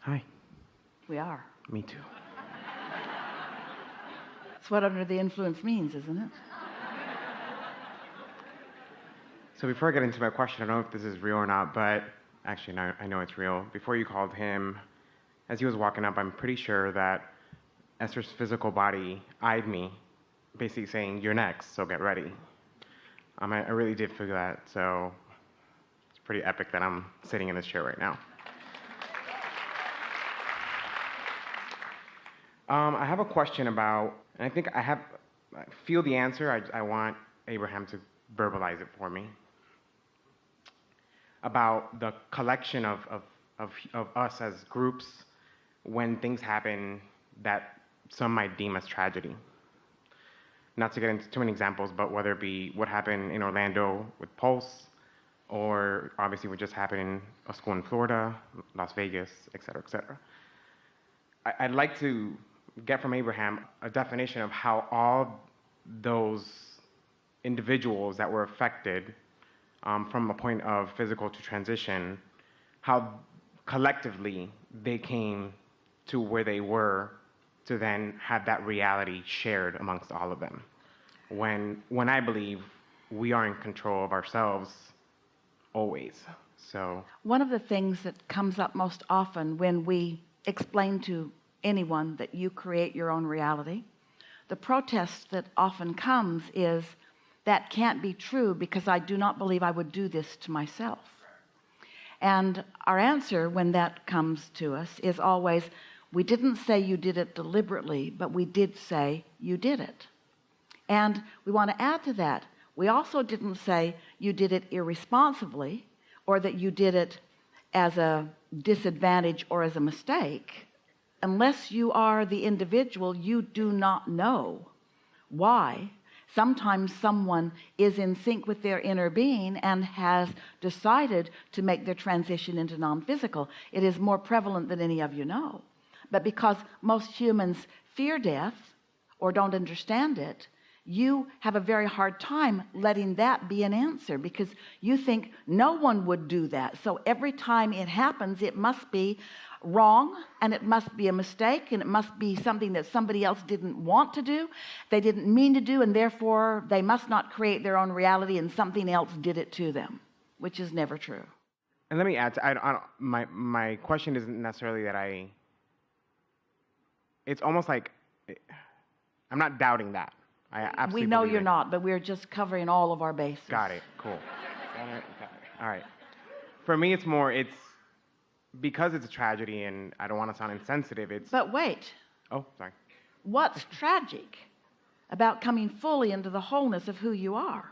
Hi. We are. Me too. That's what under the influence means, isn't it? So before I get into my question, I don't know if this is real or not, but actually, no, I know it's real. Before you called him, as he was walking up, I'm pretty sure that Esther's physical body eyed me, basically saying, "You're next, so get ready." I really did feel that, so it's pretty epic that I'm sitting in this chair right now. I have a question about, and I think I feel the answer. I want Abraham to verbalize it for me. About the collection of us as groups when things happen that some might deem as tragedy. Not to get into too many examples, but whether it be what happened in Orlando with Pulse, or obviously what just happened in a school in Florida, Las Vegas, et cetera, et cetera. I'd like to get from Abraham a definition of how all those individuals that were affected from a point of physical to transition, how collectively they came to where they were to then have that reality shared amongst all of them. When I believe we are in control of ourselves always. So one of the things that comes up most often when we explain to anyone that you create your own reality, the protest that often comes is, that can't be true because I do not believe I would do this to myself. And our answer when that comes to us is always, we didn't say you did it deliberately, but we did say you did it. And we want to add to that, we also didn't say you did it irresponsibly, or that you did it as a disadvantage or as a mistake. Unless you are the individual, you do not know why. Sometimes someone is in sync with their inner being and has decided to make their transition into non-physical. It is more prevalent than any of you know. But because most humans fear death or don't understand it, you have a very hard time letting that be an answer, because you think no one would do that. So every time it happens, it must be wrong, and it must be a mistake, and it must be something that somebody else didn't want to do, they didn't mean to do, and therefore they must not create their own reality, and something else did it to them, which is never true. And let me add, my question isn't necessarily that it's almost like, I'm not doubting that. I absolutely we know believe you're it. not, but we're just covering all of our bases. Got it, cool. All right. For me, it's because it's a tragedy, and I don't want to sound insensitive, But wait. Oh, sorry. What's tragic about coming fully into the wholeness of who you are?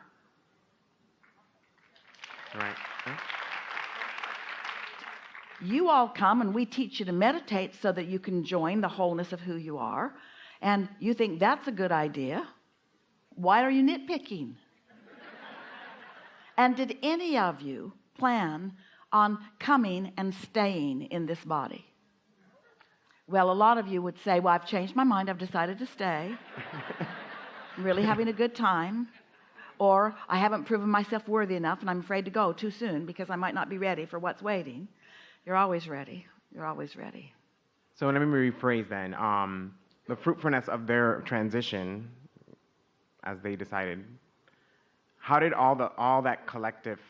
Right. You all come and we teach you to meditate so that you can join the wholeness of who you are, and you think that's a good idea. Why are you nitpicking? And did any of you plan on coming and staying in this body? Well, a lot of you would say, well, I've changed my mind, I've decided to stay. I'm really having a good time. Or I haven't proven myself worthy enough and I'm afraid to go too soon because I might not be ready for what's waiting. You're always ready. You're always ready. So let me rephrase then. The fruitfulness of their transition, as they decided, how did all that collective,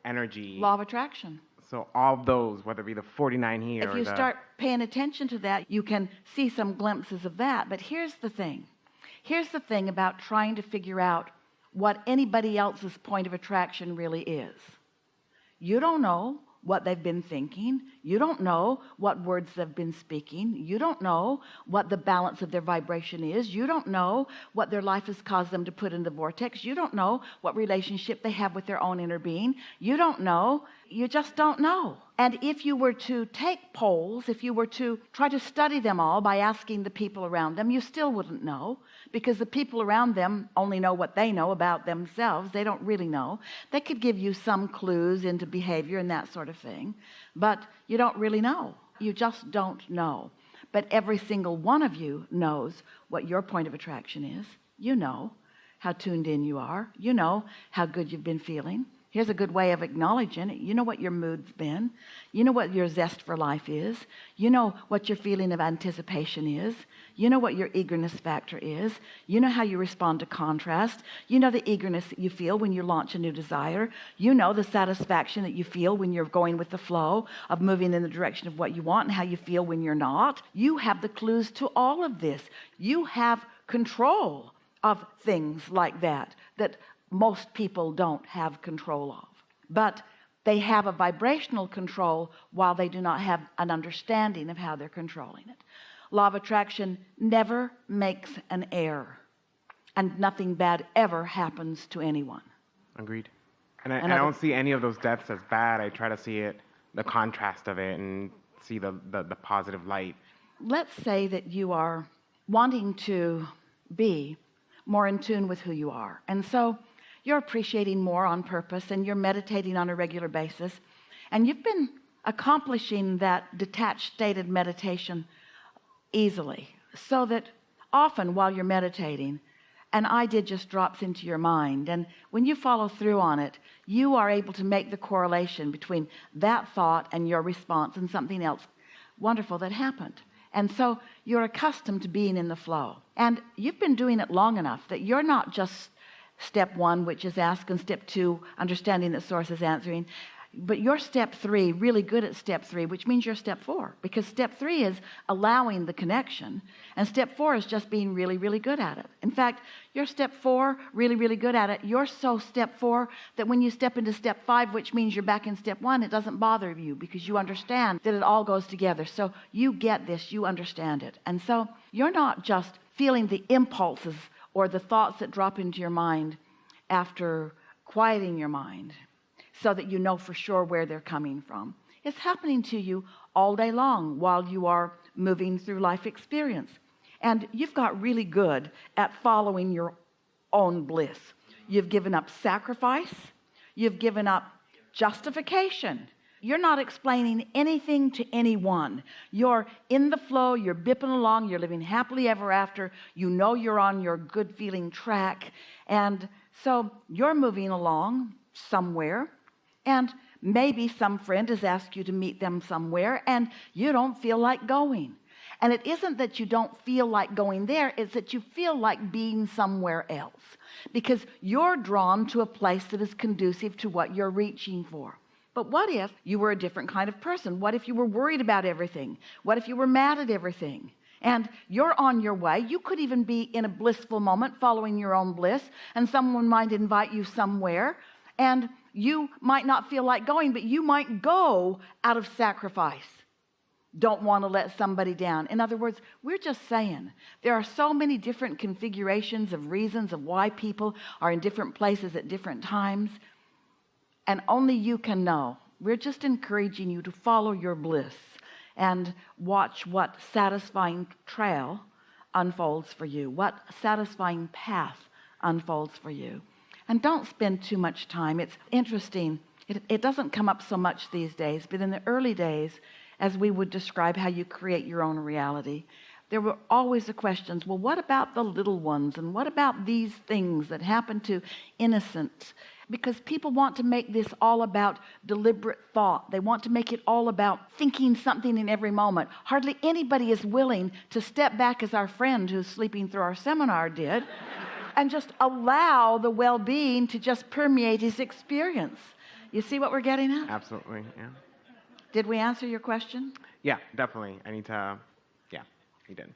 energy, Law of attraction. So all those, whether it be the 49 here, if you start paying attention to that, you can see some glimpses of that. But here's the thing about trying to figure out what anybody else's point of attraction really is. You don't know what they've been thinking. You don't know what words they've been speaking. You don't know what the balance of their vibration is. You don't know what their life has caused them to put in the vortex. You don't know what relationship they have with their own inner being. You don't know. You just don't know. And if you were to take polls, if you were to try to study them all by asking the people around them, you still wouldn't know, because the people around them only know what they know about themselves. They don't really know. They could give you some clues into behavior and that sort of thing, but you don't really know. You just don't know. But every single one of you knows what your point of attraction is. You know how tuned in you are. You know how good you've been feeling. Here's a good way of acknowledging it. You know what your mood's been. You know what your zest for life is. You know what your feeling of anticipation is. You know what your eagerness factor is. You know how you respond to contrast. You know the eagerness that you feel when you launch a new desire. You know the satisfaction that you feel when you're going with the flow of moving in the direction of what you want, and how you feel when you're not. You have the clues to all of this. You have control of things like that most people don't have control of, but they have a vibrational control while they do not have an understanding of how they're controlling it. Law of attraction never makes an error, and nothing bad ever happens to anyone. Agreed. And I don't see any of those deaths as bad. I try to see it, the contrast of it, and see the positive light. Let's say that you are wanting to be more in tune with who you are, and so you're appreciating more on purpose, and you're meditating on a regular basis, and you've been accomplishing that detached state of meditation easily, so that often while you're meditating, an idea just drops into your mind, and when you follow through on it, you are able to make the correlation between that thought and your response and something else wonderful that happened. And so you're accustomed to being in the flow, and you've been doing it long enough that you're not just step 1, which is ask, and step 2, understanding that source is answering, but you're step 3, really good at step 3, which means you're step 4, because step 3 is allowing the connection, and step 4 is just being really, really good at it. In fact, you're step 4, really, really good at it. You're so step 4 that when you step into step 5, which means you're back in step 1, it doesn't bother you, because you understand that it all goes together. So you get this, you understand it. And so you're not just feeling the impulses or the thoughts that drop into your mind after quieting your mind so that you know for sure where they're coming from. It's happening to you all day long while you are moving through life experience. And you've got really good at following your own bliss. You've given up sacrifice. You've given up justification. You're not explaining anything to anyone. You're in the flow, you're bipping along, you're living happily ever after. You know you're on your good feeling track. And so you're moving along somewhere, and maybe some friend has asked you to meet them somewhere, and you don't feel like going. And it isn't that you don't feel like going there, it's that you feel like being somewhere else, because you're drawn to a place that is conducive to what you're reaching for. But what if you were a different kind of person? What if you were worried about everything? What if you were mad at everything? And you're on your way. You could even be in a blissful moment following your own bliss, and someone might invite you somewhere, and you might not feel like going, but you might go out of sacrifice. Don't want to let somebody down. In other words, we're just saying there are so many different configurations of reasons of why people are in different places at different times, and only you can know. We're just encouraging you to follow your bliss and watch what satisfying trail unfolds for you, what satisfying path unfolds for you. And don't spend too much time. It's interesting. It doesn't come up so much these days, but in the early days, as we would describe how you create your own reality, there were always the questions, well, what about the little ones? And what about these things that happen to innocents? Because people want to make this all about deliberate thought. They want to make it all about thinking something in every moment. Hardly anybody is willing to step back, as our friend who's sleeping through our seminar did, and just allow the well-being to just permeate his experience. You see what we're getting at? Absolutely, yeah. Did we answer your question? Yeah, definitely. Yeah, you did.